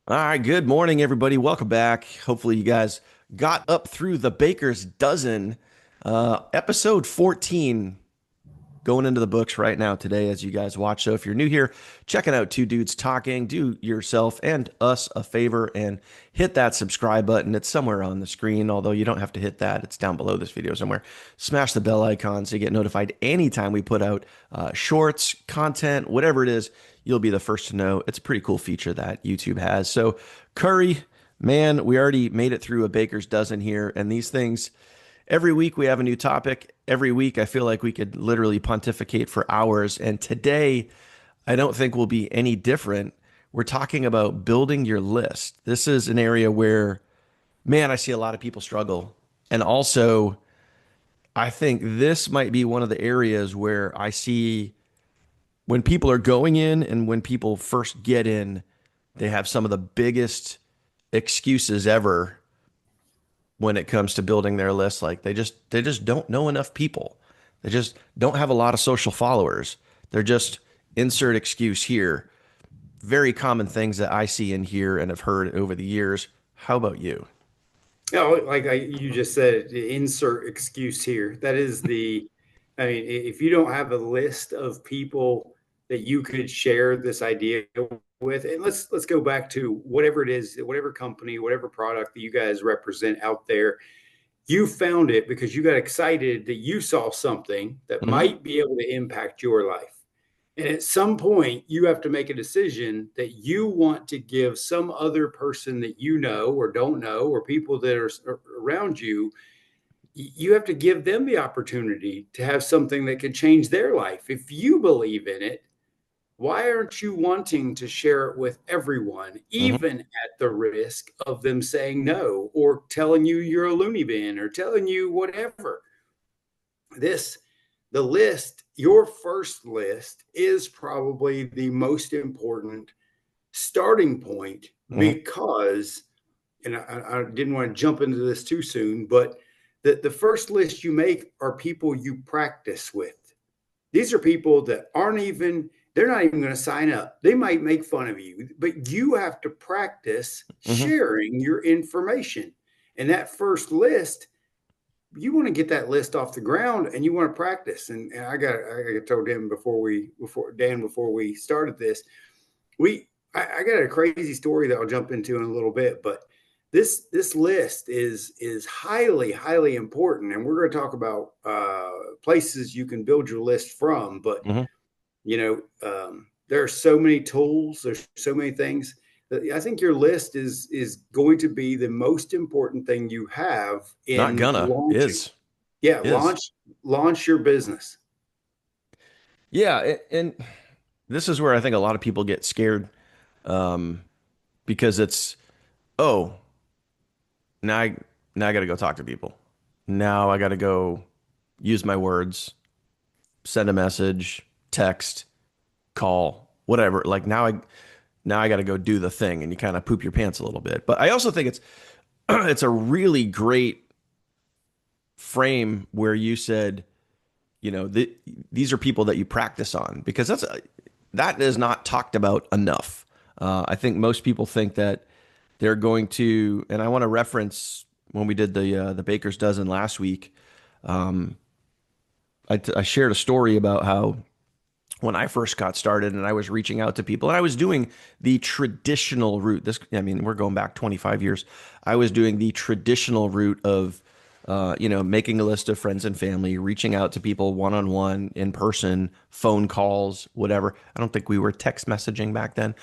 All right, good morning, everybody. Welcome back. Hopefully, you guys got up through the Baker's Dozen, episode 14, going into the books right now today as you guys watch. So, if you're new here, checking out Two Dudes Talking, do yourself and us a favor and hit that subscribe button. It's somewhere on the screen, although you don't have to hit that. It's down below this video somewhere. Smash the bell icon so you get notified anytime we put out shorts, content, whatever it is. You'll be the first to know. It's a pretty cool feature that YouTube has. So, Curry, man, we already made it through a Baker's Dozen here, and these things. Every week we have a new topic. Every week I feel like we could literally pontificate for hours. And today I don't think will be any different. We're talking about building your list. This is an area where, man, I see a lot of people struggle. And also, I think this might be one of the areas where I see when people are going in and when people first get in, they have some of the biggest excuses ever when it comes to building their list. Like they just don't know enough people. They just don't have a lot of social followers. They're just insert excuse here. Very common things that I see and hear and have heard over the years. How about you? You just said, insert excuse here. That is I mean, if you don't have a list of people that you could share this idea with, and let's go back to whatever it is, whatever company, whatever product that you guys represent out there. You found it because you got excited that you saw something that Hmm. might be able to impact your life. And at some point, you have to make a decision that you want to give some other person that you know or don't know, or people that are around you, you have to give them the opportunity to have something that could change their life. If you believe in it, why aren't you wanting to share it with everyone, Hmm. even at the risk of them saying no or telling you you're a loony bin or telling you whatever? This the list, your first list is probably the most important starting point Hmm. because, and I didn't want to jump into this too soon, but the first list you make are people you practice with. These are people that they're not even going to sign up. They might make fun of you, but you have to practice Hmm. sharing your information. And that first list, you want to get that list off the ground and you want to practice. And I told him before we started this, I got a crazy story that I'll jump into in a little bit, but this list is highly important, and we're going to talk about places you can build your list from. But Hmm. there are so many tools, there's so many things. I think your list is going to be the most important thing you have Not in gonna launching. is Yeah, is launch your business. yeah. And this is where I think a lot of people get scared, um, because it's, oh, now I now I got to go talk to people. Now I got to go use my words, send a message, text, call, whatever. Like now I got to go do the thing, and you kind of poop your pants a little bit. But I also think it's it's a really great frame where you said, these are people that you practice on, because that is not talked about enough. I think most people think that they're going to, and I want to reference when we did the Baker's Dozen last week. Um, I shared a story about how when I first got started and I was reaching out to people and I was doing the traditional route. I mean, we're going back 25 years. I was doing the traditional route of, making a list of friends and family, reaching out to people one on one, in person, phone calls, whatever. I don't think we were text messaging back then.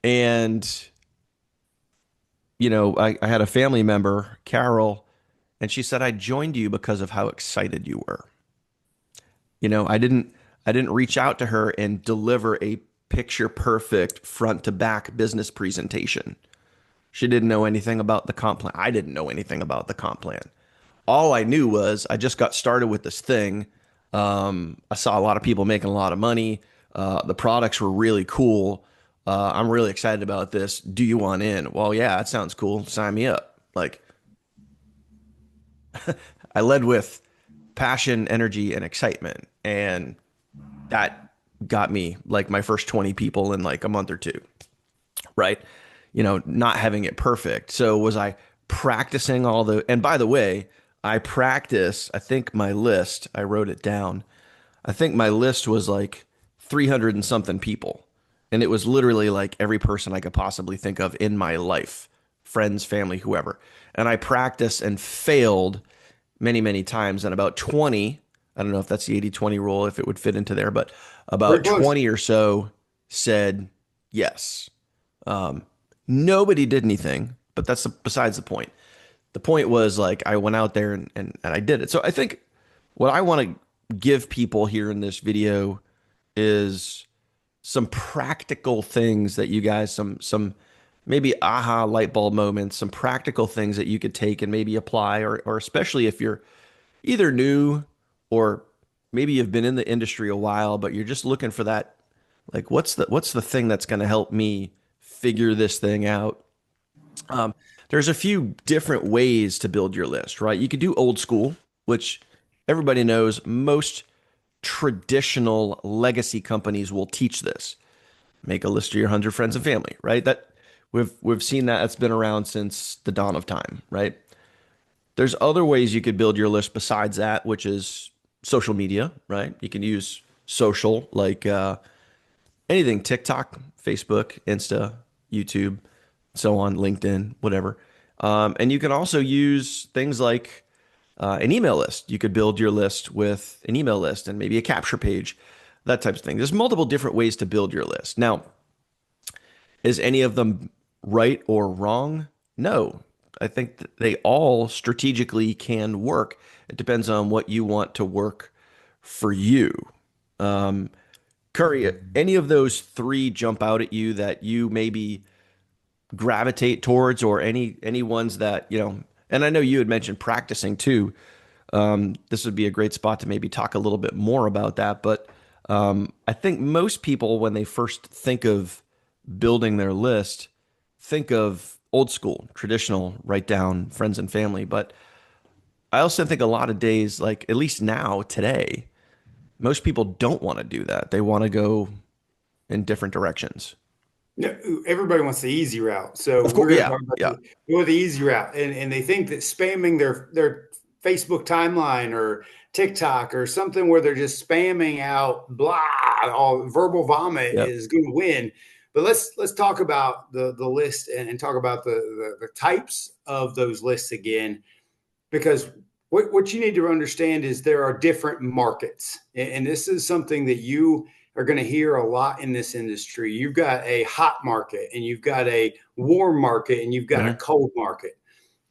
And, I had a family member, Carol, and she said, I joined you because of how excited you were. I didn't reach out to her and deliver a picture perfect front to back business presentation. She didn't know anything about the comp plan. I didn't know anything about the comp plan. All I knew was I just got started with this thing. I saw a lot of people making a lot of money. The products were really cool. I'm really excited about this. Do you want in? Well, yeah, that sounds cool. Sign me up. Like, I led with passion, energy, and excitement. And that got me like my first 20 people in like a month or two. right? Not having it perfect. So was I practicing and by the way, I think my list, I wrote it down. I think my list was like 300 and something people. And it was literally like every person I could possibly think of in my life, friends, family, whoever. And I practiced and failed many, many times. And about 20, I don't know if that's the 80-20 rule, if it would fit into there, but Very about close. 20 or so said yes. Um, Nobody did anything, but that's besides the point. The point was like I went out there and I did it. So I think what I want to give people here in this video is some practical things that you guys, some maybe aha light bulb moments, some practical things that you could take and maybe apply, or especially if you're either new or maybe you've been in the industry a while, but you're just looking for that, like what's the thing that's going to help me figure this thing out. Um, there's a few different ways to build your list, right? You could do old school, which everybody knows most traditional legacy companies will teach this. Make a list of your 100 friends and family, right? That we've seen that. It's been around since the dawn of time, right? There's other ways you could build your list besides that, which is social media, right? You can use social like anything, TikTok, Facebook, Insta, YouTube, so on, LinkedIn, whatever. And you can also use things like an email list. You could build your list with an email list and maybe a capture page, that type of thing. There's multiple different ways to build your list. Now, is any of them right or wrong? No. I think that they all strategically can work. It depends on what you want to work for you. Um, Curry, any of those three jump out at you that you maybe gravitate towards, or any ones that, and I know you had mentioned practicing too. This would be a great spot to maybe talk a little bit more about that. But I think most people, when they first think of building their list, think of old school, traditional, write down friends and family. But I also think a lot of days, like at least now, today, most people don't want to do that. They want to go in different directions. No, everybody wants the easy route. So Of course, we're going to yeah, talk about yeah, the easy route. And they think that spamming their Facebook timeline or TikTok or something where they're just spamming out blah, all verbal vomit yep. is going to win. But let's talk about the list and talk about the types of those lists again, because what you need to understand is there are different markets. And this is something that you are going to hear a lot in this industry. You've got a hot market, and you've got a warm market, and you've got a Hmm. cold market.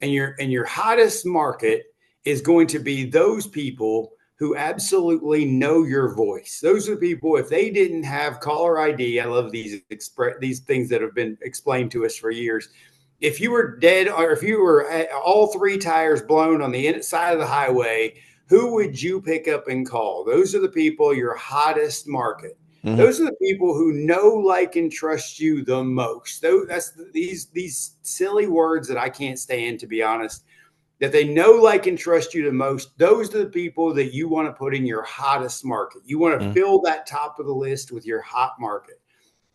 And your hottest market is going to be those people who absolutely know your voice. Those are the people, if they didn't have caller ID, I love these things that have been explained to us for years. If you were dead, or if you were all three tires blown on the inside of the highway, who would you pick up and call? Those are the people, your hottest market. Hmm. Those are the people who know, like, and trust you the most. That's these silly words that I can't stand, to be honest. That they know, like, and trust you the most. Those are the people that you want to put in your hottest market. You want to Hmm. fill that top of the list with your hot market.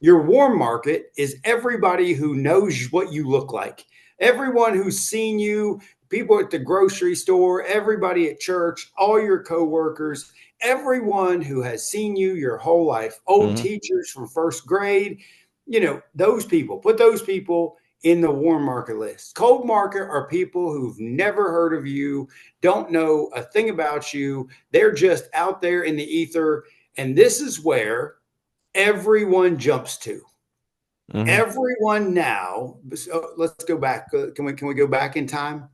Your warm market is everybody who knows what you look like, everyone who's seen you, people at the grocery store, everybody at church, all your coworkers, everyone who has seen you your whole life, old Hmm. teachers from first grade, those people. Put those people in the warm market list. Cold market are people who've never heard of you, don't know a thing about you. They're just out there in the ether. And this is where everyone jumps to. Hmm. Everyone now. So let's go back. Can we go back in time?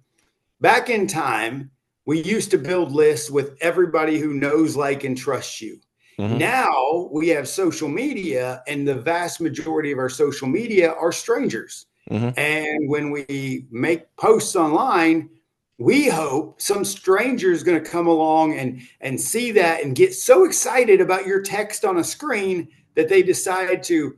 Back in time, we used to build lists with everybody who knows, like, and trusts you. Hmm. Now we have social media, and the vast majority of our social media are strangers. Hmm. And when we make posts online, we hope some stranger is going to come along and see that and get so excited about your text on a screen that they decide to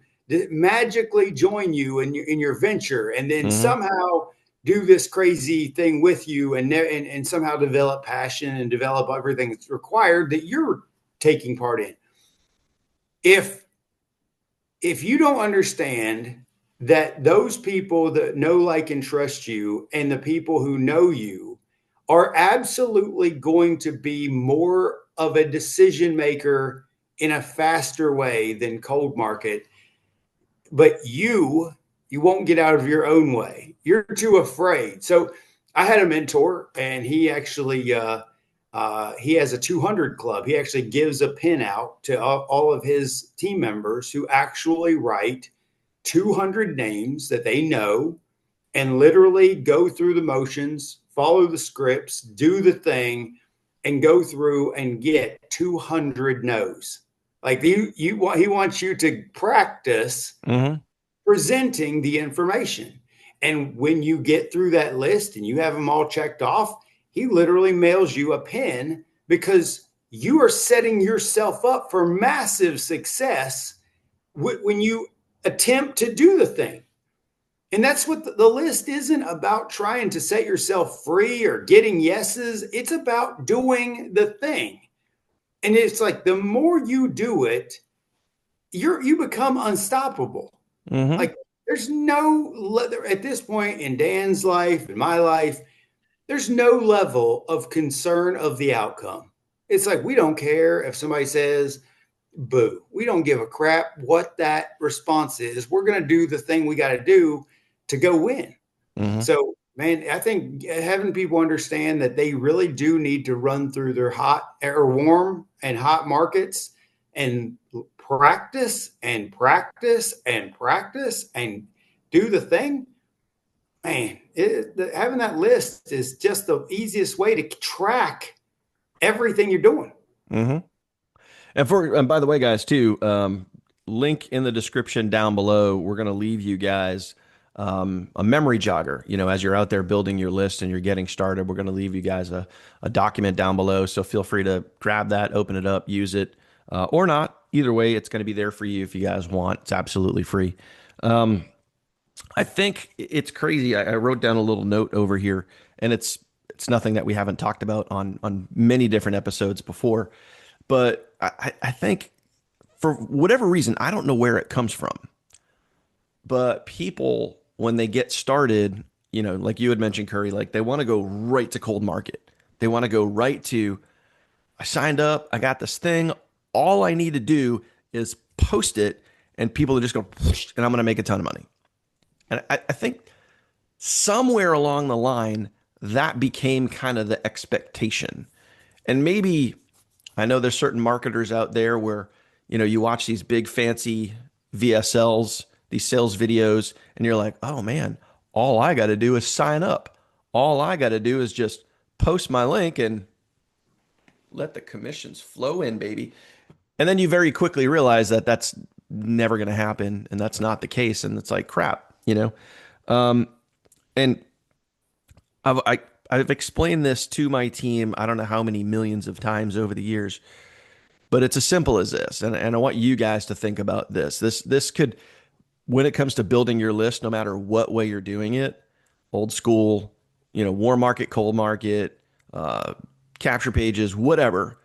magically join you in your venture, and then Hmm. somehow do this crazy thing with you, and somehow develop passion and develop everything that's required that you're taking part in. If you don't understand that those people that know, like, and trust you, and the people who know you are absolutely going to be more of a decision maker in a faster way than cold market. But you won't get out of your own way. You're too afraid. So I had a mentor, and he actually he has a 200 club. He actually gives a pin out to all of his team members who actually write 200 names that they know and literally go through the motions, follow the scripts, do the thing, and go through and get 200 no's. Like he wants you to practice Hmm. presenting the information. And when you get through that list and you have them all checked off, he literally mails you a pin because you are setting yourself up for massive success when you attempt to do the thing. And that's what the list isn't about, trying to set yourself free or getting yeses. It's about doing the thing. And it's like the more you do it, you become unstoppable. Hmm. Like there's no at this point in Dan's life, in my life, there's no level of concern of the outcome. It's like we don't care if somebody says boo. We don't give a crap what that response is. We're going to do the thing we got to do to go win. Hmm. So, man, I think having people understand that they really do need to run through their hot or warm and hot markets and practice and practice and practice and do the thing. Man, having that list is just the easiest way to track everything you're doing. Hmm. And by the way, guys, too, link in the description down below. We're going to leave you guys a memory jogger. As you're out there building your list and you're getting started, we're going to leave you guys a document down below. So feel free to grab that, open it up, use it, or not. Either way, it's going to be there for you if you guys want. It's absolutely free. I think it's crazy. I wrote down a little note over here, and it's nothing that we haven't talked about on many different episodes before. But I think for whatever reason, I don't know where it comes from, but people, when they get started, like you had mentioned, Curry, like they want to go right to cold market. They want to go right to, I signed up, I got this thing. All I need to do is post it, and people are just going, and I'm going to make a ton of money. And I think somewhere along the line, that became kind of the expectation. And maybe I know there's certain marketers out there where, you watch these big fancy VSLs, these sales videos, and you're like, oh man, all I got to do is sign up. All I got to do is just post my link and let the commissions flow in, baby. And then you very quickly realize that that's never going to happen and that's not the case. And it's like, crap. And I've, I, I've explained this to my team, I don't know how many millions of times over the years, but it's as simple as this. And I want you guys to think about this. This could, when it comes to building your list, no matter what way you're doing it, old school, warm market, cold market, uh, capture pages, whatever.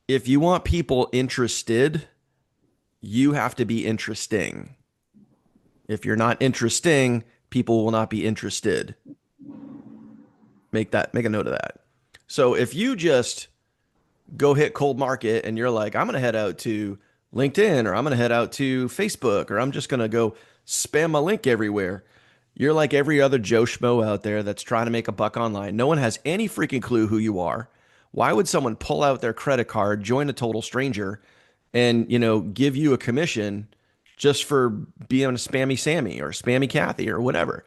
If you want people interested, you have to be interesting. If you're not interesting, people will not be interested. Make a note of that. So if you just go hit cold market and you're like, I'm going to head out to LinkedIn or I'm going to head out to Facebook or I'm just going to go spam my link everywhere. You're like every other Joe Schmo out there that's trying to make a buck online. No one has any freaking clue who you are. Why would someone pull out their credit card, join a total stranger, and give you a commission just for being a spammy Sammy or spammy Kathy or whatever?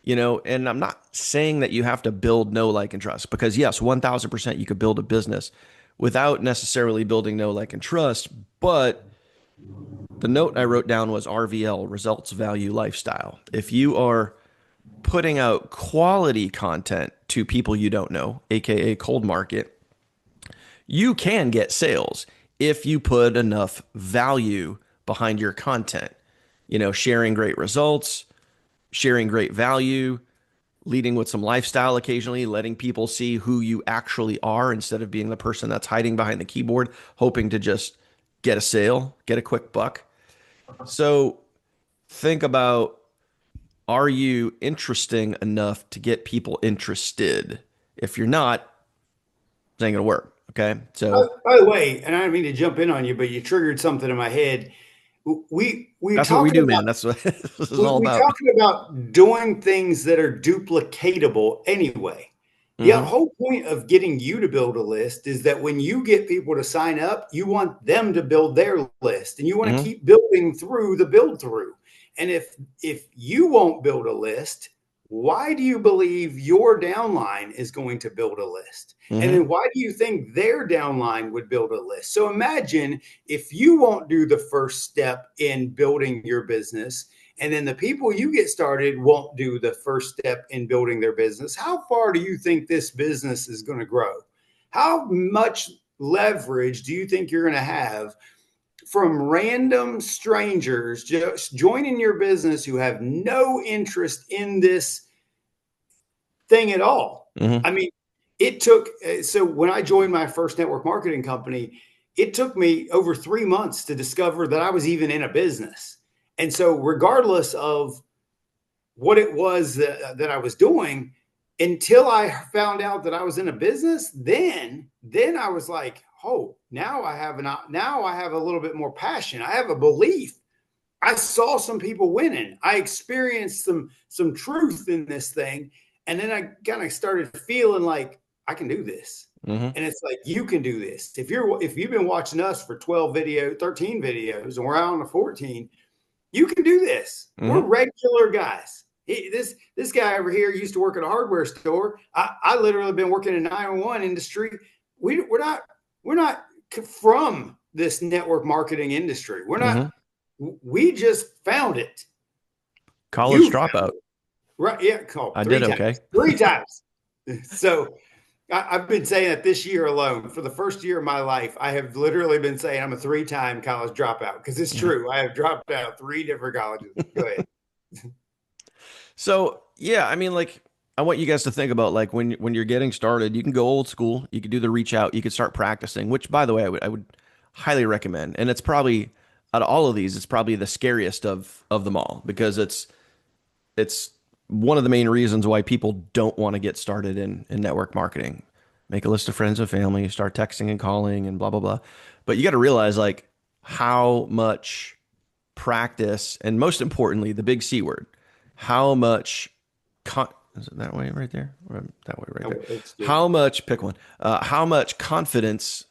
And I'm not saying that you have to build know, like, and trust because yes, 1000% you could build a business without necessarily building know, like, and trust. But the note I wrote down was RVL, results, value, lifestyle. If you are putting out quality content to people you don't know, AKA cold market, you can get sales if you put enough value behind your content. Sharing great results, sharing great value, leading with some lifestyle occasionally, letting people see who you actually are instead of being the person that's hiding behind the keyboard, hoping to just get a sale, get a quick buck. So think about are you interesting enough to get people interested? If you're not, it ain't gonna work. Okay. So By the way, and I don't mean to jump in on you, but you triggered something in my head. We that's what we talking do, about man. That's what this is we, all we about. talking about doing things that are duplicatable anyway. The Hmm. whole point of getting you to build a list is that when you get people to sign up, you want them to build their list, and you want to Hmm. keep building through the build through. And if you won't build a list, why do you believe your downline is going to build a list? And Hmm. then why do you think their downline would build a list? So imagine if you won't do the first step in building your business, and then the people you get started won't do the first step in building their business, how far do you think this business is going to grow? How much leverage do you think you're going to have from random strangers just joining your business who have no interest in this thing at all? Hmm. I mean, it took, so when I joined my first network marketing company, it took me over 3 months to discover that I was even in a business. And so, regardless of what it was that I was doing, until I found out that I was in a business, then I was like, oh, now I have a little bit more passion. I have a belief. I saw some people winning. I experienced some truth in this thing, and then I kind of started feeling like I can do this. Hmm. And it's like you can do this. If you've been watching us for 13 videos, and we're out on the 14, you can do this. We're Hmm. regular guys. This guy over here used to work at a hardware store. I literally been working in the 911 industry. We're not from this network marketing industry. We're not. Hmm. We just found it. College You found dropout. it, right? Yeah, called I three did times. okay. Three times. So I've been saying that this year alone, for the first year of my life, I have literally been saying I'm a three-time college dropout because it's Yeah. true. I have dropped out three different colleges. Go ahead. So yeah, I mean, like, I want you guys to think about like when you're getting started, you can go old school. You could do the reach out. You could start practicing, which by the way, I would highly recommend. And it's probably out of all of these, it's probably the scariest of them all because it's one of the main reasons why people don't want to get started in network marketing. Make a list of friends and family, start texting and calling and blah blah blah. But you got to realize like how much practice and most importantly, the big C word, how much is it that way right there? Or that way right there. Let's do it. How much, pick one, how much confidence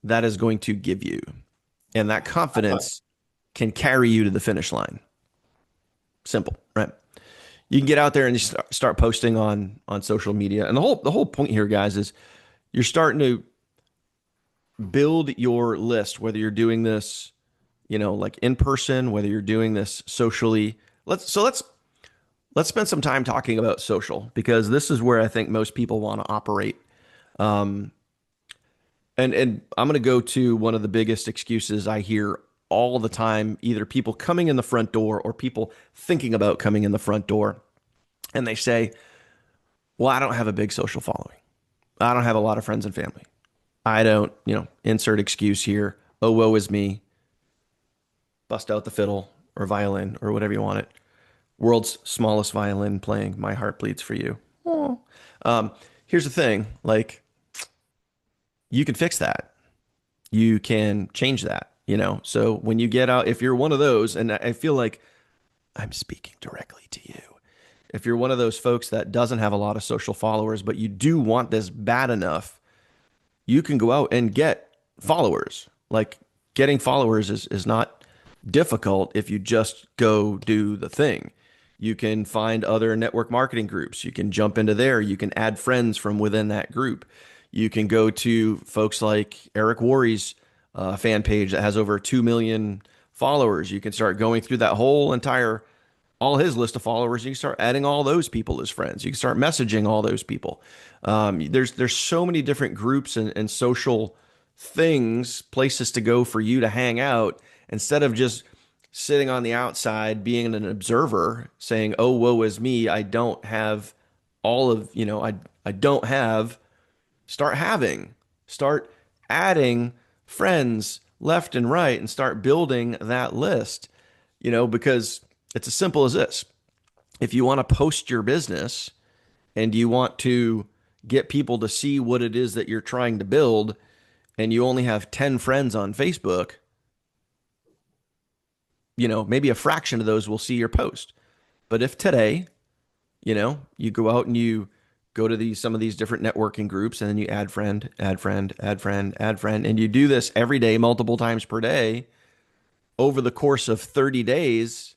that is going to give you. And that confidence can carry you to the finish line. Simple, right? You can get out there and just start posting on social media. And the whole point here, guys, is you're starting to build your list, whether you're doing this, like in person, whether you're doing this socially. Let's spend some time talking about social because this is where I think most people want to operate. Um, and I'm going to go to one of the biggest excuses I hear all the time, either people coming in the front door or people thinking about coming in the front door. And they say, well, I don't have a big social following. I don't have a lot of friends and family. I don't, insert excuse here. Oh, woe is me. Bust out the fiddle or violin or whatever you want it. World's smallest violin playing My Heart Bleeds for You. Oh. Here's the thing, like, you can fix that. You can change that. So when you get out, if you're one of those, and I feel like I'm speaking directly to you. If you're one of those folks that doesn't have a lot of social followers, but you do want this bad enough, you can go out and get followers. Like getting followers is not difficult if you just go do the thing. You can find other network marketing groups. You can jump into there. You can add friends from within that group. You can go to folks like Eric Worre's fan page that has over 2 million followers. You can start going through that whole entire all his list of followers. You can start adding all those people as friends. You can start messaging all those people. There's so many different groups and social things, places to go for you to hang out instead of just sitting on the outside, being an observer, saying, "Oh, woe is me. I don't have all of I don't have." Start having, start adding friends left and right, and start building that list. Because it's as simple as this. if you want to post your business and you want to get people to see what it is that you're trying to build, and you only have 10 friends on Facebook, maybe a fraction of those will see your post. But if today, you go out and you go to some of these different networking groups, and then you add friend, add friend, add friend, add friend, and you do this every day, multiple times per day, over the course of 30 days,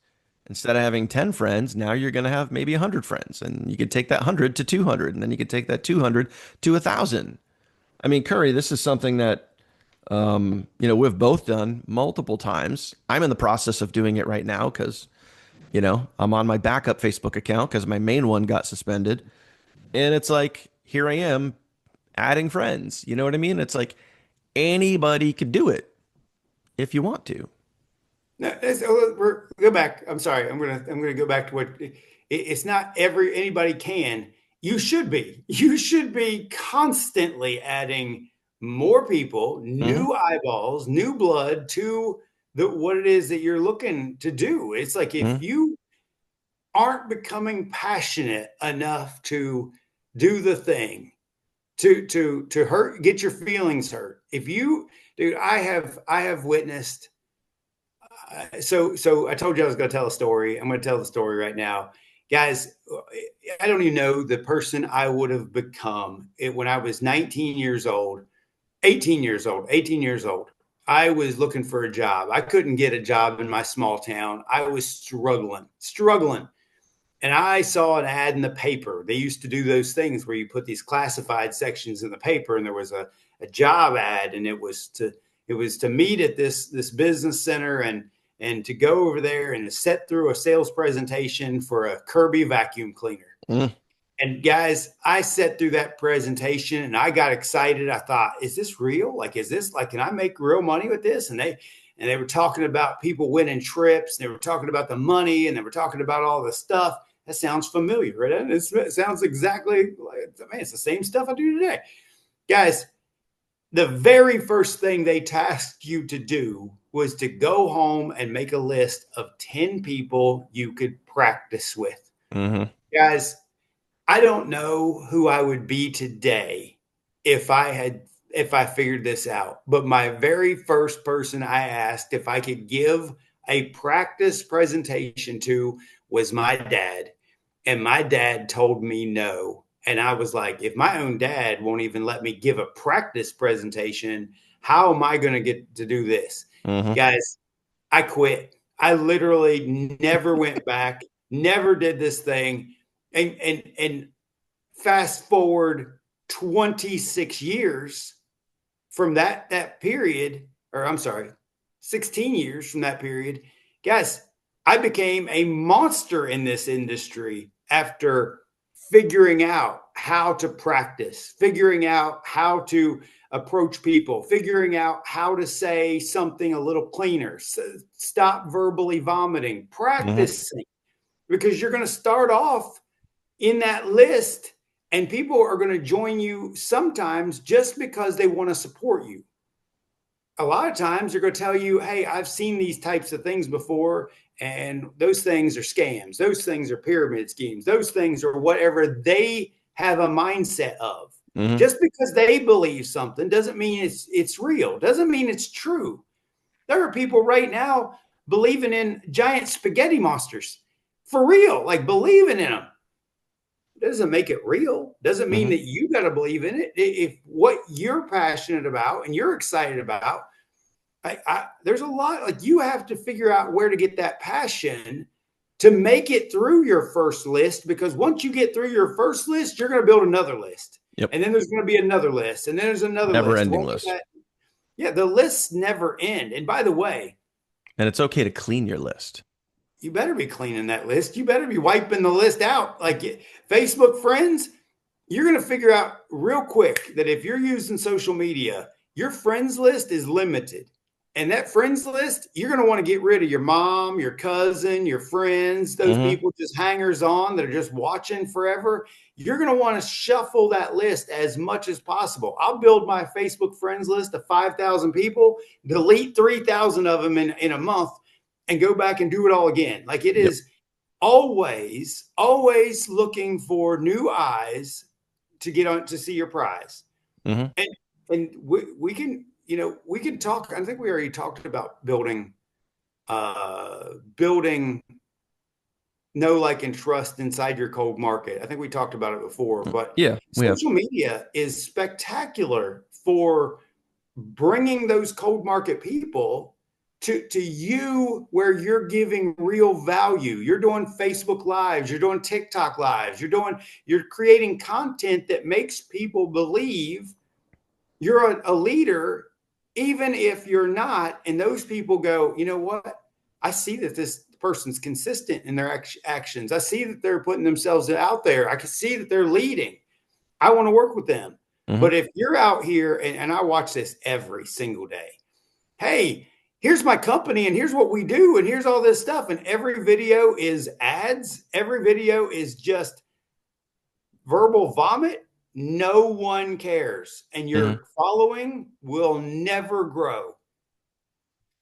instead of having 10 friends, now you're going to have maybe 100 friends. And you could take that 100 to 200, and then you could take that 200 to 1,000. I mean, Curry, this is something that we've both done multiple times. I'm in the process of doing it right now because, I'm on my backup Facebook account because my main one got suspended. And it's like, here I am adding friends. You know what I mean? It's like anybody could do it if you want to. No, go back. I'm sorry. I'm gonna go back to what it's not anybody can. You should be. You should be constantly adding more people, Mm-hmm. new eyeballs, new blood to what it is that you're looking to do. It's like if Mm-hmm. you aren't becoming passionate enough to do the thing, to hurt, get your feelings hurt. If you, dude, I have witnessed. So I told you I was going to tell a story. I'm going to tell the story right now, guys. I don't even know the person I would have become when I was 19 years old, 18 years old. I was looking for a job. I couldn't get a job in my small town. I was struggling. And I saw an ad in the paper. They used to do those things where you put these classified sections in the paper, and there was a job ad, and it was to meet at this business center and to go over there and sit through a sales presentation for a Kirby vacuum cleaner. Mm-hmm. And guys, I sat through that presentation and I got excited. I thought, is this real? Like, is this like, can I make real money with this? And they were talking about people winning trips. And they were talking about the money, and they were talking about all the stuff. That sounds familiar, right? It sounds exactly like, man, it's the same stuff I do today. Guys, the very first thing they tasked you to do was to go home and make a list of 10 people you could practice with. Mm-hmm. Guys, I don't know who I would be today if I figured this out. But my very first person I asked if I could give a practice presentation to was my dad. And my dad told me no. And I was like, if my own dad won't even let me give a practice presentation, how am I going to get to do this? Mm-hmm. Guys, I quit. I literally never went back, never did this thing. And fast forward 26 years from that period, or I'm sorry, 16 years from that period, guys, I became a monster in this industry after figuring out how to practice, figuring out how to approach people, figuring out how to say something a little cleaner, stop verbally vomiting, Mm-hmm. practicing, because you're going to start off in that list and people are going to join you sometimes just because they want to support you. A lot of times they're going to tell you, hey, I've seen these types of things before, and those things are scams. Those things are pyramid schemes. Those things are whatever they have a mindset of. Mm-hmm. Just because they believe something doesn't mean it's real, doesn't mean it's true. There are people right now believing in giant spaghetti monsters for real, like believing in them. Doesn't make it real. Doesn't mean Mm-hmm. that you got to believe in it. If what you're passionate about and you're excited about, there's a lot, like you have to figure out where to get that passion to make it through your first list. Because once you get through your first list, you're going to build another list. Yep. And then there's going to be another list. And then there's another Never list. ending Well, list. yeah, the lists never end. And by the way, And it's okay to clean your list. you better be cleaning that list. You better be wiping the list out. Like Facebook friends, you're going to figure out real quick that if you're using social media, your friends list is limited. And that friends list, you're going to want to get rid of your mom, your cousin, your friends, those Mm-hmm. people just hangers on that are just watching forever. You're going to want to shuffle that list as much as possible. I'll build my Facebook friends list of 5,000 people, delete 3,000 of them in a month, and go back and do it all again. Like it Yep. is always looking for new eyes to get on to see your prize. Hmm. And we can, we can talk. I think we already talked about building know, like, and trust inside your cold market. I think we talked about it before, but Yeah, we have. social media is spectacular for bringing those cold market people to you, where you're giving real value. You're doing Facebook lives, you're doing TikTok lives, you're creating content that makes people believe you're a leader, even if you're not. And those people go, you know what? I see that this person's consistent in their actions. I see that they're putting themselves out there. I can see that they're leading. I want to work with them. Hmm. But if you're out here, and I watch this every single day, hey, here's my company, and here's what we do, and here's all this stuff. And every video is ads, every video is just verbal vomit. No one cares, and Hmm. your following will never grow.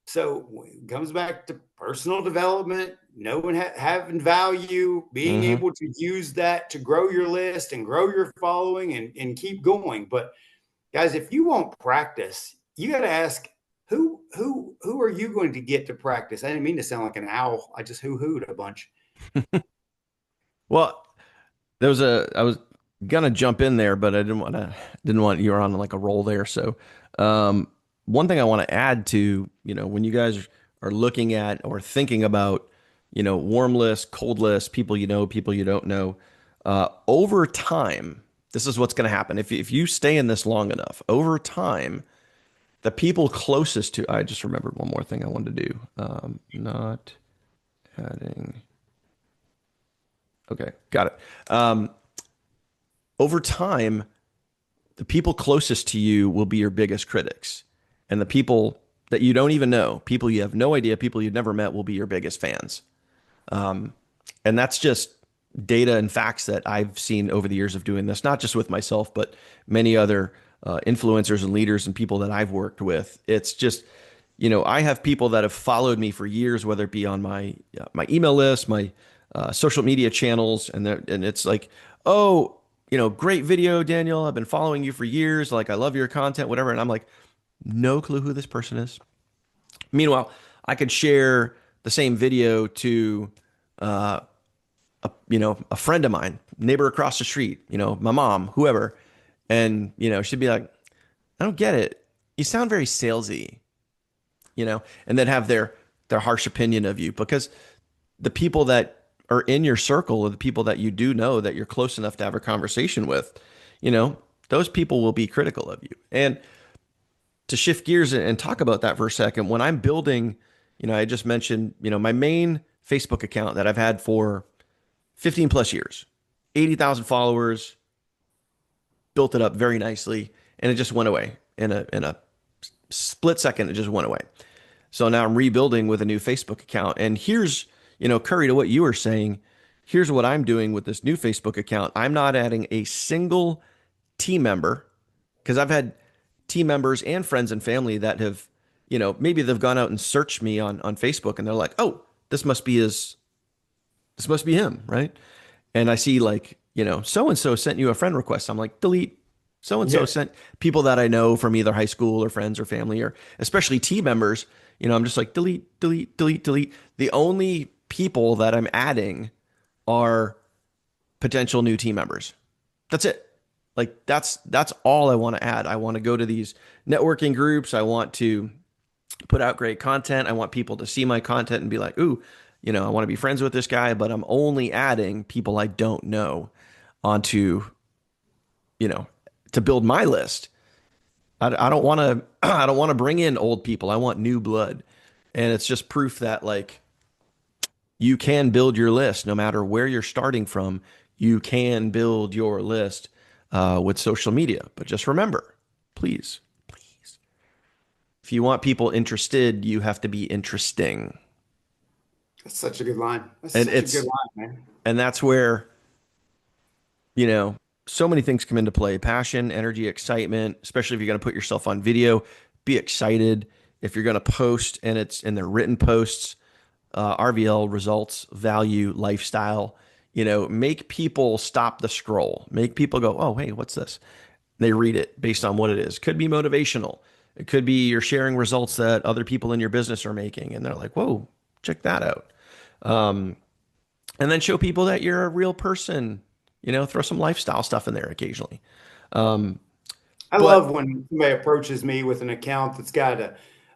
So it comes back to personal development, knowing, having value, being Hmm. able to use that to grow your list and grow your following, and keep going. But guys, if you want practice, you got to ask, who are you going to get to practice? I didn't mean to sound like an owl. I just hooed a bunch. Well, I was gonna jump in there, but I didn't want you were on like a roll there. So, um, one thing I want to add to, when you guys are looking at or thinking about, warm list, cold list, people you know, people you don't know, over time, this is what's going to happen. If you stay in this long enough, over time, the people closest to, I just remembered one more thing I wanted to do. Not adding. Okay, got it. Over time, the people closest to you will be your biggest critics. And the people that you don't even know, people you have no idea, people you've never met will be your biggest fans. And that's just data and facts that I've seen over the years of doing this, not just with myself, but many other influencers and leaders and people that I've worked with. It's just, I have people that have followed me for years, whether it be on my email list, my social media channels, and it's like, oh, great video, Daniel. I've been following you for years. Like, I love your content, whatever. And I'm like, no clue who this person is. Meanwhile, I could share the same video to a friend of mine, neighbor across the street, my mom, whoever, and she'd be like, I don't get it. You sound very salesy, and then have their harsh opinion of you, because the people that are in your circle, or the people that you do know that you're close enough to have a conversation with, those people will be critical of you. And to shift gears and talk about that for a second, when I'm building, I just mentioned, my main Facebook account that I've had for 15 plus years, 80,000 followers, built it up very nicely, and it just went away in a split second. It just went away. So now I'm rebuilding with a new Facebook account. And here's, Curry, to what you were saying, here's what I'm doing with this new Facebook account. I'm not adding a single team member, because I've had team members and friends and family that have, maybe they've gone out and searched me on Facebook, and they're like, oh, this must be him, right? And I see, like, so and so sent you a friend request. I'm like, delete. So and so Yeah. sent people that I know from either high school or friends or family, or especially team members. I'm just like, delete, delete, delete, delete. The only people that I'm adding are potential new team members. That's it. Like, that's all I want to add. I want to go to these networking groups. I want to put out great content. I want people to see my content and be like, ooh, I want to be friends with this guy, but I'm only adding people I don't know onto, you know, to build my list. I don't want to I don't want to bring in old people. I want new blood. And it's just proof that, like, you can build your list no matter where you're starting from. You can build your list with social media. But just remember, please, if you want people interested, you have to be interesting. That's such a good line. That's And such a good it's line, man. and that's where, you know, so many things come into play. Passion, energy, excitement, especially if you're going to put yourself on video, be excited. If you're going to post and they're written posts, RVL, results, value, lifestyle. Make people stop the scroll. Make people go, oh, hey, what's this? They read it based on what it is. Could be motivational. It could be you're sharing results that other people in your business are making, and they're like, whoa, check that out. Um, and then show people that you're a real person. Throw some lifestyle stuff in there occasionally. Um, I but love when somebody approaches me with an account that's got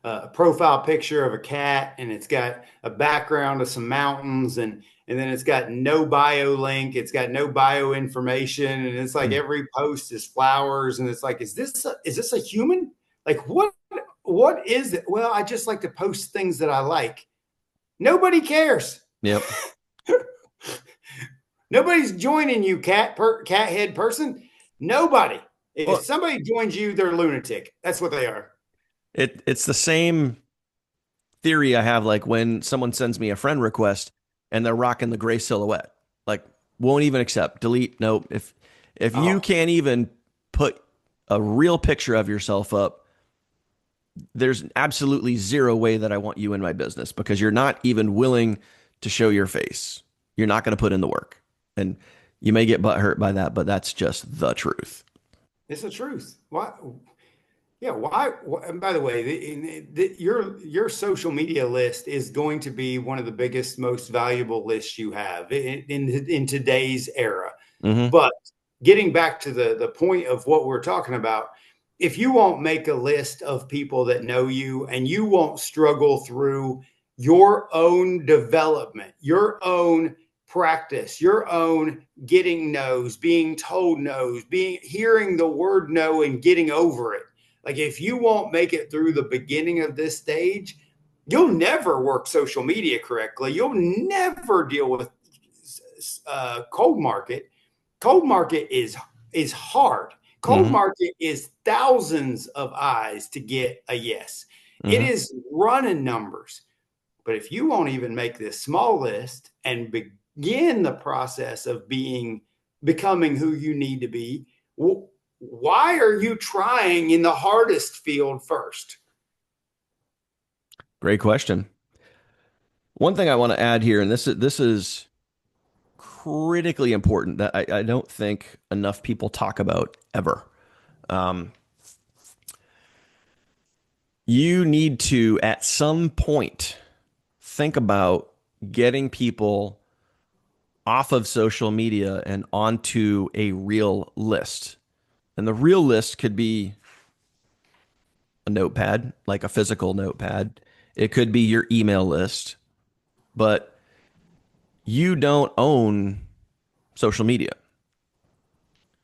a profile picture of a cat, and it's got a background of some mountains, and then it's got no bio link, it's got no bio information, and it's like mm, every post is flowers, and it's like, is this a human? Like what is it? Well, I just like to post things that I like. Nobody cares. yep. Nobody's joining you, cat head person. Nobody. If Well, somebody joins you, they're a lunatic. That's what they are. it's the same theory I have like when someone sends me a friend request and they're rocking the gray silhouette. Like won't even accept, delete, nope. If you Oh, can't even put a real picture of yourself up, there's absolutely zero way that I want you in my business because you're not even willing to show your face. You're not going to put in the work. And you may get butt hurt by that, but that's just the truth. it's the truth. Why? Yeah. Why? And by the way, your social media list is going to be one of the biggest, most valuable lists you have in today's era. Hmm. But getting back to the point of what we're talking about, if you won't make a list of people that know you and you won't struggle through your own development, your own practice, your own getting no's, being told no's, being hearing the word no and getting over it. Like if you won't make it through the beginning of this stage, you'll never work social media correctly. You'll never deal with cold market. Cold market is hard. Cold Hmm. market is thousands of eyes to get a yes. It Hmm. is running numbers. But if you won't even make this small list and begin the process of becoming who you need to be, why are you trying in the hardest field first? Great question. One thing I want to add here, and this is critically important that I don't think enough people talk about ever. Um, you need to, at some point, think about getting people off of social media and onto a real list. And the real list could be a notepad, like a physical notepad. It could be your email list, but you don't own social media.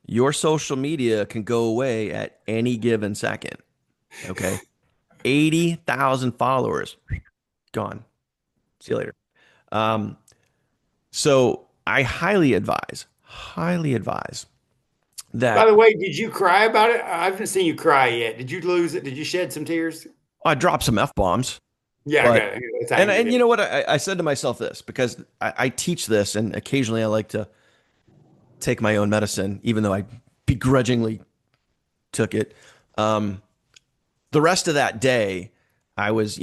Your social media can go away at any given second. Okay. 80,000 followers gone. See you later. Um, so I highly advise By the that way, did you cry about it? I haven't seen you cry yet. Did you lose it? Did you shed some tears? I drop some F bombs, Yeah, but okay. That's how I and needed you it. know what? I said to myself this because I teach this and occasionally I like to take my own medicine, even though I begrudgingly took it. Um, the rest of that day, I was,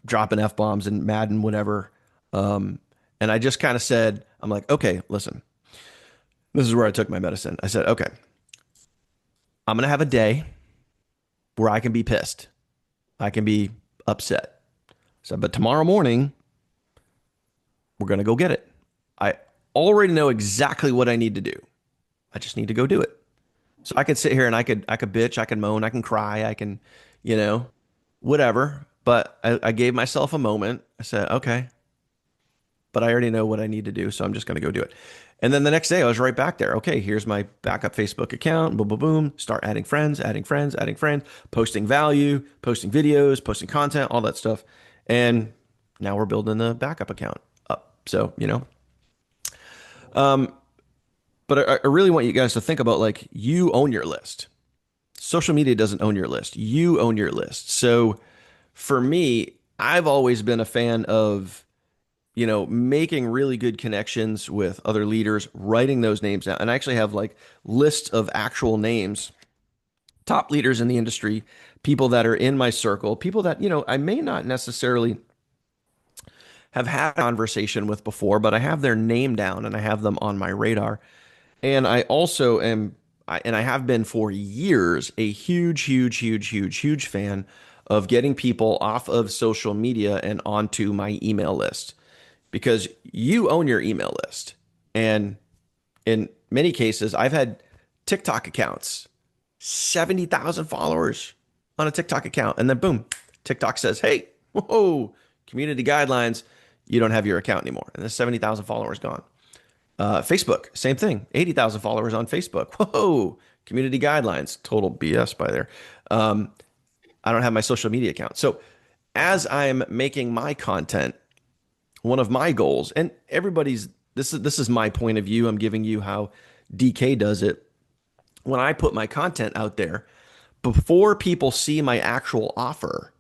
dropping F bombs and mad and whatever. Um, and I just kind of said, I'm like, okay, listen, this is where I took my medicine. I said, okay, I'm going to have a day where I can be pissed. I can be upset. So, but tomorrow morning, we're going to go get it. I already know exactly what I need to do. I just need to go do it. So I could sit here and I could bitch, I can moan, I can cry, I can, you know, whatever. But I gave myself a moment. I said, okay, but I already know what I need to do, so I'm just going to go do it. And then the next day, I was right back there. Okay, here's my backup Facebook account. Boom, boom, boom. Start adding friends, adding friends, adding friends, posting value, posting videos, posting content, all that stuff. And now we're building the backup account up. So, um, but I really want you guys to think about like you own your list. Social media doesn't own your list. You own your list. So for me, I've always been a fan of making really good connections with other leaders, writing those names down. And I actually have like lists of actual names, top leaders in the industry, people that are in my circle, people that, I may not necessarily have had a conversation with before, but I have their name down and I have them on my radar. And I also am, and I have been for years, a huge fan of getting people off of social media and onto my email list because you own your email list. And in many cases, I've had TikTok accounts, 70,000 followers on a TikTok account. And then boom, TikTok says, hey, whoa, community guidelines, you don't have your account anymore. And there's 70,000 followers gone. Facebook, same thing, 80,000 followers on Facebook. Whoa, community guidelines, total BS by there. Um, I don't have my social media account. So as I'm making my content, one of my goals, and everybody's this is my point of view. I'm giving you how DK does it. When I put my content out there, before people see my actual offer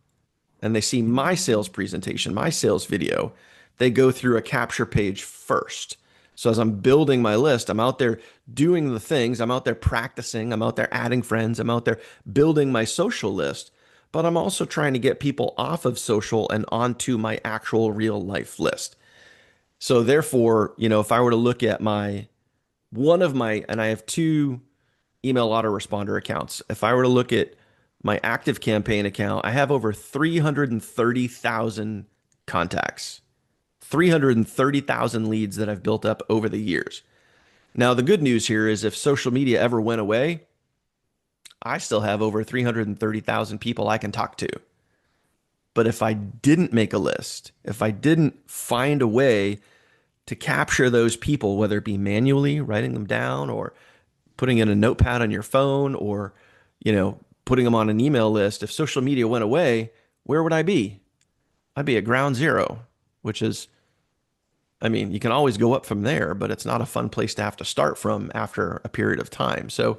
and they see my sales presentation, my sales video, they go through a capture page first. So as I'm building my list, I'm out there doing the things, I'm out there practicing, I'm out there adding friends, I'm out there building my social list, but I'm also trying to get people off of social and onto my actual real life list. So therefore, if I were to look at and I have two email autoresponder accounts. If I were to look at my active campaign account, I have over 330,000 contacts, 330,000 leads that I've built up over the years. Now, the good news here is if social media ever went away, I still have over 330,000 people I can talk to. But if I didn't make a list, if I didn't find a way to capture those people, whether it be manually writing them down or putting in a notepad on your phone or, putting them on an email list, if social media went away, where would I be? I'd be at ground zero, which is, I mean, you can always go up from there, but it's not a fun place to have to start from after a period of time. So,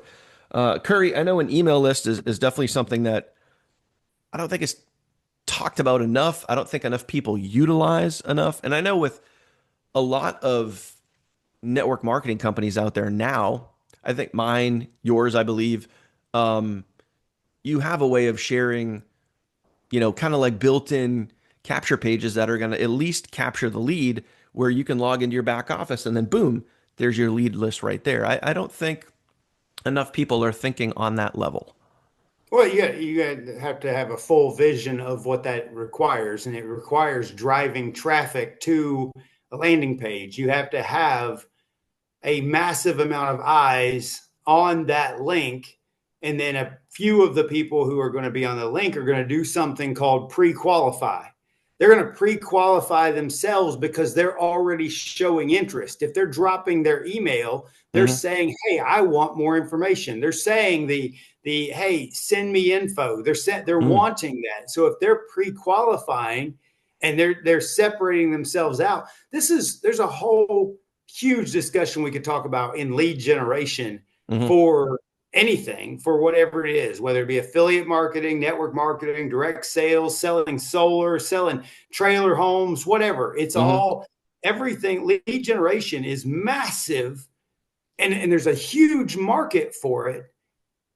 Curry, I know an email list is definitely something that I don't think is talked about enough. I don't think enough people utilize enough. And I know with a lot of network marketing companies out there now, I think mine, yours, I believe, um, you have a way of sharing, kind of like built-in capture pages that are going to at least capture the lead where you can log into your back office and then boom, there's your lead list right there. I don't think enough people are thinking on that level. Well, you have to have a full vision of what that requires, and it requires driving traffic to a landing page. You have to have a massive amount of eyes on that link. And then a few of the people who are going to be on the link are going to do something called pre-qualify. They're going to pre-qualify themselves because they're already showing interest. If they're dropping their email, they're Mm-hmm. saying, "Hey, I want more information." They're saying the "Hey, send me info." They're Mm-hmm. wanting that. So if they're pre-qualifying and they're separating themselves out, there's a whole huge discussion we could talk about in lead generation Mm-hmm. for anything, for whatever it is, whether it be affiliate marketing, network marketing, direct sales, selling solar, selling trailer homes, whatever. It's Mm-hmm. all everything. Lead generation is massive, and there's a huge market for it.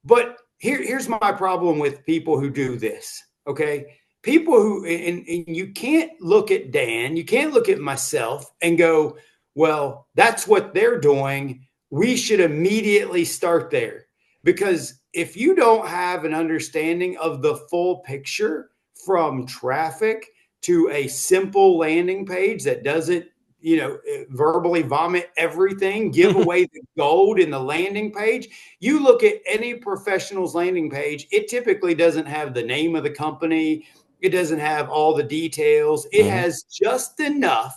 But here's my problem with people who do this. Okay. People who, and you can't look at Dan, you can't look at myself and go, well, that's what they're doing. We should immediately start there. Because if you don't have an understanding of the full picture from traffic to a simple landing page that doesn't, verbally vomit everything, give away the gold in the landing page. You look at any professional's landing page, it typically doesn't have the name of the company. It doesn't have all the details. It Mm-hmm. has just enough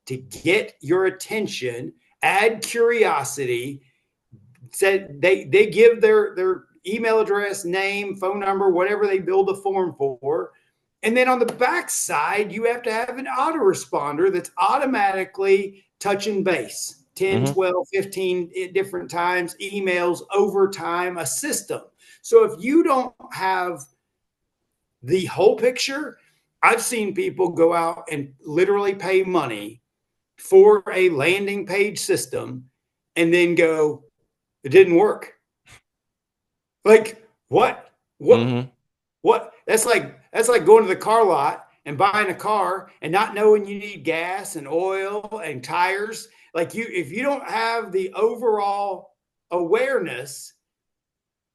to get your attention, add curiosity. Said they give their email address, name, phone number, whatever they build the form for. And then on the back side, you have to have an autoresponder that's automatically touching base 10, Mm-hmm. 12, 15 different times, emails over time, a system. So if you don't have the whole picture, I've seen people go out and literally pay money for a landing page system and then go, it didn't work. Like what? What? Mm-hmm. What? That's like going to the car lot and buying a car and not knowing you need gas and oil and tires. Like if you don't have the overall awareness,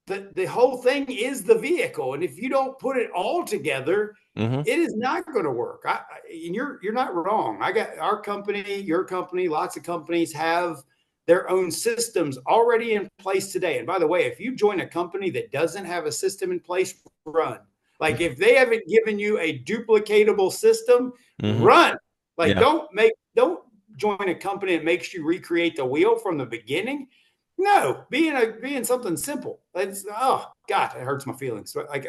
the whole thing is the vehicle. And if you don't put it all together, Hmm. it is not going to work. And you're not wrong. I got our company, your company, lots of companies have their own systems already in place today. And by the way, if you join a company that doesn't have a system in place, run. Like if they haven't given you a duplicatable system, Hmm. run. Like Yeah. don't join a company that makes you recreate the wheel from the beginning. No, being something simple. That's oh God, it hurts my feelings. Like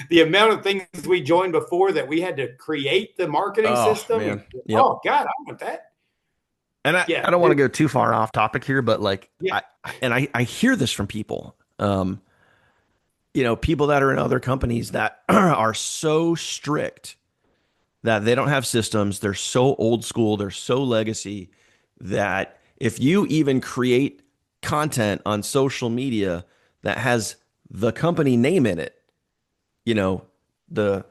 the amount of things we joined before that we had to create the marketing Oh system. man. Yep. Oh God, I want that. And I, Yeah, I don't want to go too far off topic here, but like yeah. I hear this from people. People that are in other companies that are so strict that they don't have systems. They're so old school. They're so legacy that if you even create content on social media that has the company name in it, you know, the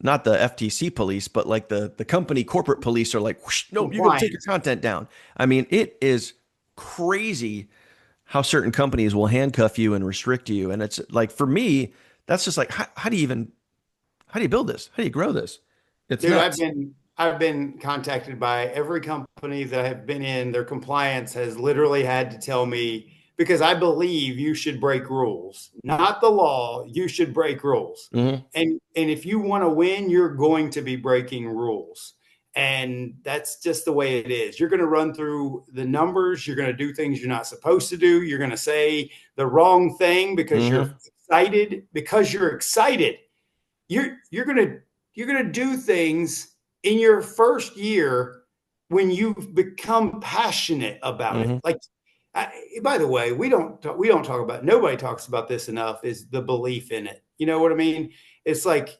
not the FTC police, but like the company corporate police are like, whoosh, no, you're going to take your Compliance. content down. I mean, it is crazy how certain companies will handcuff you and restrict you. And it's like, for me, that's just like, how do you build this? How do you grow this? It's Dude, nuts. I've been contacted by every company that I have been in. Their compliance has literally had to tell me because I believe you should break rules, not the law. You should break rules, Hmm. and if you want to win, you're going to be breaking rules, and that's just the way it is. You're going to run through the numbers. You're going to do things you're not supposed to do. You're going to say the wrong thing because you're Hmm. excited. Because you're excited you're gonna do things in your first year when you've become passionate about it. Hmm. Like, by the way, we don't talk about nobody talks about this enough. Is the belief in it? You know what I mean? It's like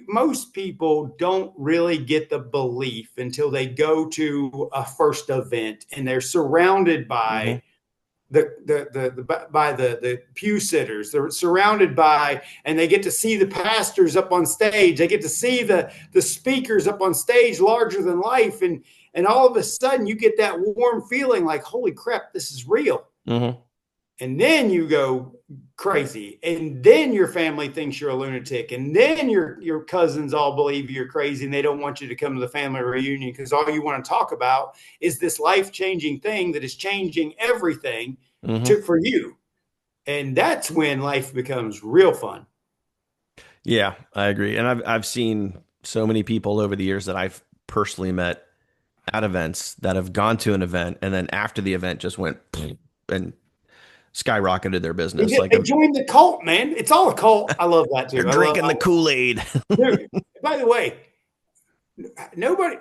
most people don't really get the belief until they go to a first event and they're surrounded Hmm. by the pew sitters. They're surrounded by, and they get to see the pastors up on stage. They get to see the speakers up on stage, larger than life, and all of a sudden you get that warm feeling like, holy crap, this is real. Hmm. And then you go crazy, and then your family thinks you're a lunatic, and then your cousins all believe you're crazy, and they don't want you to come to the family reunion because all you want to talk about is this life changing thing that is changing everything Hmm. for you, and that's when life becomes real fun. Yeah, I agree. And I've seen so many people over the years that I've personally met at events that have gone to an event and then after the event just went and skyrocketed their business. Like They joined the cult, man. It's all a cult. I love that they're too. drinking the Kool-Aid. Dude. By the way, nobody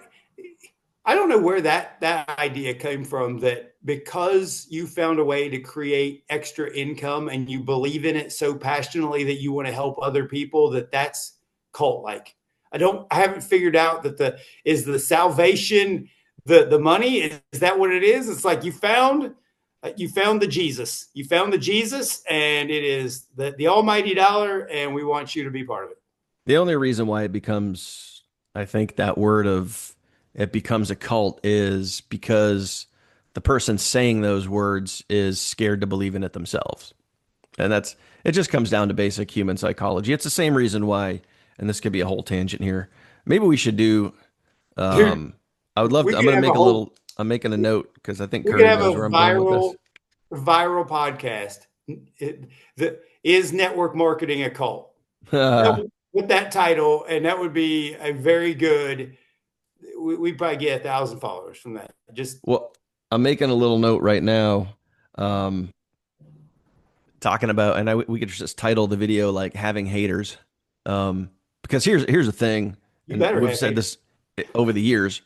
I don't know where that idea came from that because you found a way to create extra income and you believe in it so passionately that you want to help other people that's cult like. I haven't figured out that the salvation the money is that what it is? It's like you found the Jesus. You found the Jesus and it is the almighty dollar and we want you to be part of it. The only reason why it becomes, I think, that word of it becomes a cult is because the person saying those words is scared to believe in it themselves. And it just comes down to basic human psychology. It's the same reason why, and this could be a whole tangent here. Maybe we should do, Dude, um, I would love we to, I'm could going to have a make a whole little, I'm making a note because I think we could Curry have a knows where I'm going with this. viral podcast. Is network marketing a cult? With that title, and that would be a very good. We'd probably get 1,000 followers from that. Just Well, I'm making a little note right now. Um, Talking about, and we could just title the video like "Having Haters," because here's the thing, you and better we've have said haters. this over the years.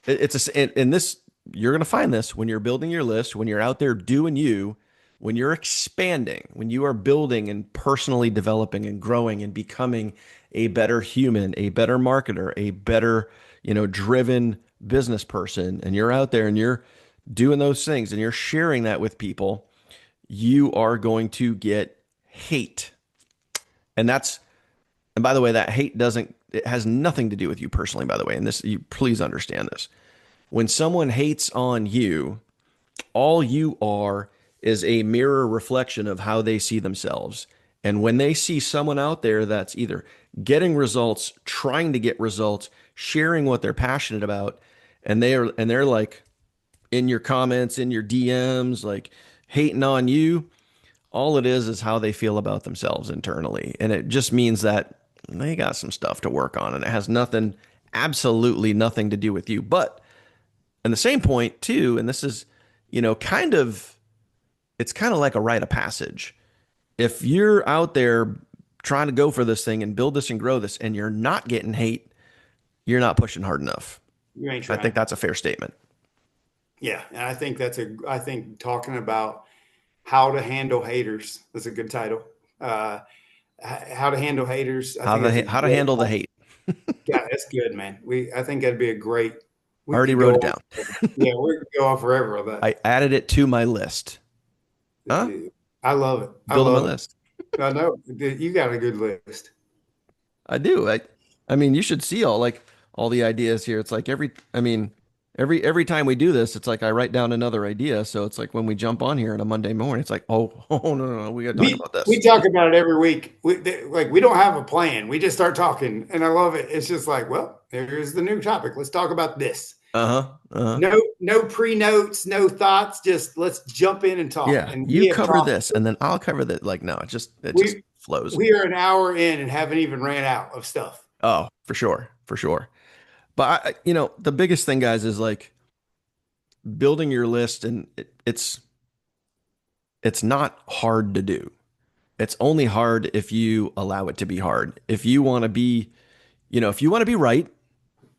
It's in this you're gonna find this when you're building your list, when you're out there doing you, when you're expanding, when you are building and personally developing and growing and becoming a better human, a better marketer, a better driven business person, and you're out there and you're doing those things and you're sharing that with people you are going to get hate. And by the way, that hate it has nothing to do with you personally, by the way. And this, you please understand this. When someone hates on you, all you are is a mirror reflection of how they see themselves. And when they see someone out there that's either getting results, trying to get results, sharing what they're passionate about, and they're like in your comments, in your DMs, like hating on you, all it is how they feel about themselves internally. And it just means that they got some stuff to work on and it has nothing, absolutely nothing to do with you. But and the same point too, and this is, kind of, it's kind of like a rite of passage. If you're out there trying to go for this thing and build this and grow this, and you're not getting hate, you're not pushing hard enough. You ain't I think trying. that's a fair statement. Yeah, and I think talking about how to handle haters is a good title. Uh, how to handle haters. I think that's a How to great. handle the hate. Yeah, that's good, man. I think that'd be a great. We Already could wrote go it on. down. Yeah, we could go on forever on that. I added it to my list. Huh? I love it. I Building my love it. list. I know you got a good list. I do. I mean, you should see all the ideas here. It's like every time we do this, it's like I write down another idea. So it's like when we jump on here on a Monday morning, it's like, oh, oh no, we got to talk about We this. talk about it every week. We don't have a plan. We just start talking, and I love it. It's just like, well, here's the new topic. Let's talk about this. Uh-huh. Uh-huh. No pre notes, no thoughts. Just let's jump in and talk. Yeah, And you we have cover talked. this and then I'll cover that. Like, no, it just We flows. we are an hour in and haven't even ran out of stuff. Oh, for sure. For sure. But the biggest thing, guys, is like building your list, and it's not hard to do. It's only hard if you allow it to be hard. If you want to be, if you want to be right,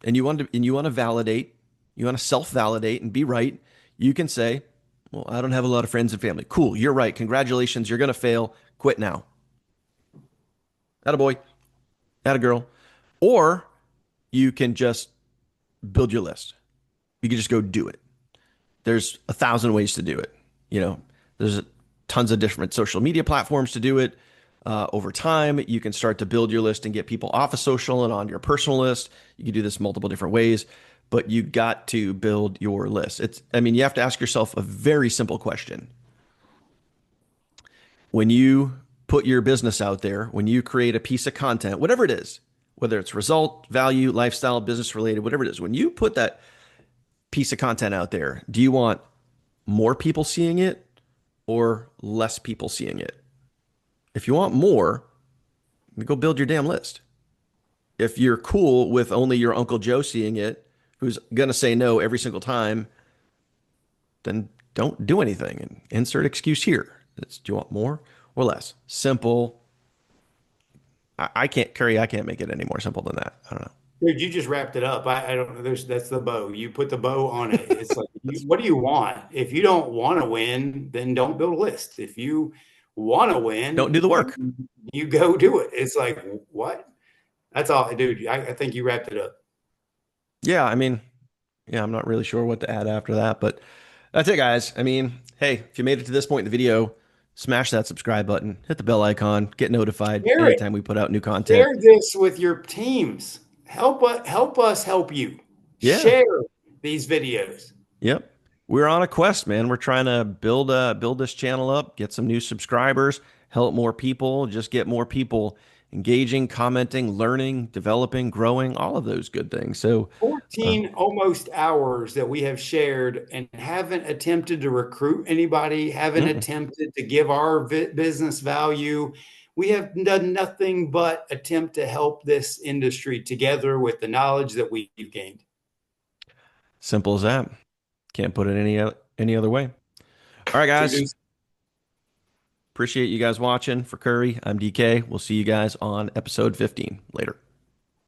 and you want to validate, you want to self-validate and be right, you can say, well, I don't have a lot of friends and family. Cool, you're right. Congratulations, you're gonna fail. Quit now. Atta boy, atta girl. Or you can just build your list. You can just go do it. There's 1,000 ways to do it. There's tons of different social media platforms to do it. Over time, you can start to build your list and get people off of social and on your personal list. You can do this multiple different ways, but you got to build your list. You have to ask yourself a very simple question. When you put your business out there, when you create a piece of content, whatever it is, whether it's result, value, lifestyle, business related, whatever it is, when you put that piece of content out there, do you want more people seeing it or less people seeing it? If you want more, go build your damn list. If you're cool with only your Uncle Joe seeing it, who's going to say no every single time, then don't do anything and insert excuse here. Do you want more or less? Simple. I can't, Curry, I can't make it any more simple than that. I don't know. Dude, you just wrapped it up. I don't know. That's the bow. You put the bow on it. It's like, what do you want? If you don't want to win, then don't build a list. If you want to Don't do win, the work. you go do it. It's like, what? That's all, dude. I think you wrapped it up. Yeah, yeah, I'm not really sure what to add after that, but that's it, guys. Hey, if you made it to this point in the video, smash that subscribe button, hit the bell icon, get notified Share it. anytime we put out new content. Share this with your teams. Help us help you. Yeah. Share these videos. Yep. We're on a quest, man. We're trying to build this channel up, get some new subscribers, help more people, just get more people engaging, commenting, learning, developing, growing, all of those good things. So, 14 almost hours that we have shared and haven't attempted to recruit anybody, haven't mm-mm. attempted to give our business value. We have done nothing but attempt to help this industry together with the knowledge that we've gained. Simple as that. Can't put it any other way. All right, Two guys. dudes. Appreciate you guys watching. For Curry, I'm DK. We'll see you guys on episode 15 later.